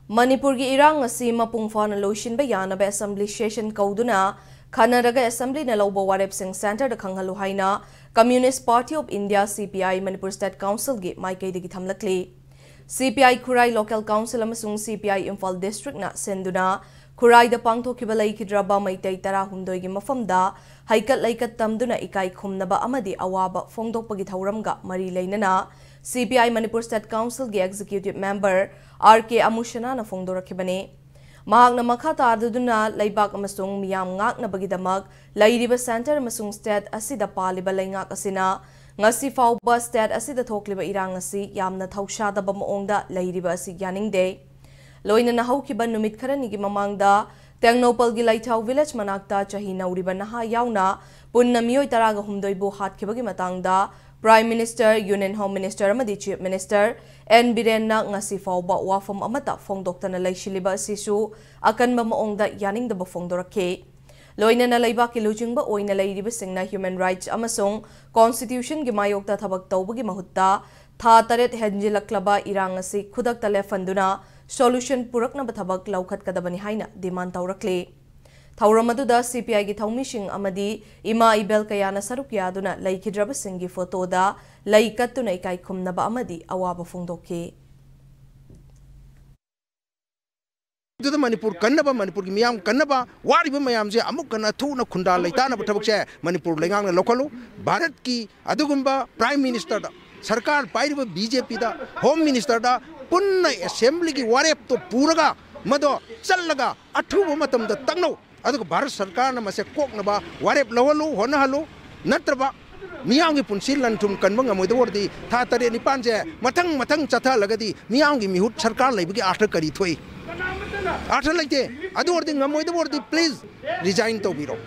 Manipur gi irang asi mapung fauna loishin ba yana ba assembly session kauduna khanaraga assembly na lobo warep sing center da khanghalu haina Communist Party of India CPI Manipur State Council gi maikai digi thamlakli CPI Khurai Local Council amasung CPI Imphal District na senduna Khurai da pangthokiba laikhidraba maitai tara humdoi gi mafamda haikat laikat tamduna ikai khumnaba amadi awaba fongdokpagi thauramga mari leinana CPI Manipur State Council gi Executive Member RK Amushana na fongdorakibane mahakna makha taduduna laibak amasung miyam ngakna bagidamak lairiba center amasung state asida paliba laingak asina ngasi fauba state asida thokliba irang asi yamna thaushadaba maongda lairiba asi yaningde loina haukiba numit kharani gi mamangda Tengnopal gi Laithau village manakta chahi nauriba naha yauna punna miyoi taraga humdoi bu hatkibagi matangda Prime Minister, Union Home Minister amadi Chief Minister N Birenna ngasi fauba wafam amata fongdoktana laishiliba asisu akanba maongda yaningdaba fongdorakhe loinana laibaki lujingba oina lairiba singna human rights amasung constitution gi mayokta thabak tawbagi mahutta tha taret henjilaklaba irang asi khudakta lefanduna solution puraknaba thabak laukhat kadabani haina demand tawrakle Thauramaduda CPI gi thaumising amadi ima ibel kayana saruk yaduna laikhidraba singi photo da laikatuna ikai khumnaba amadi awaba fongdokhe Duda Manipur kannaba Manipur gi miyam kannaba wariba mayam je amuk kana thuna khunda laitana thabak che Manipur lengang na lokalu Bharat ki adugumba Prime Minister da sarkar pairiba BJP da Home Minister da punna assembly gi warep to puraga mado challaga athuba matam da tangno अदुग Bharat सरकार न मसे कोकनबा वारेप लवलु होनहलु नत्रबा मियांगी पुनसि लनथुम कनबंग मोदवरदी था तरे निपान जे मथंग मथंग चथा लगदी मियांगी मिहुत सरकार लैबगी आर्थ करी थोई आर्थ लैते अदुवरदी ngमोदवरदी प्लीज रिजाइन तो बिरो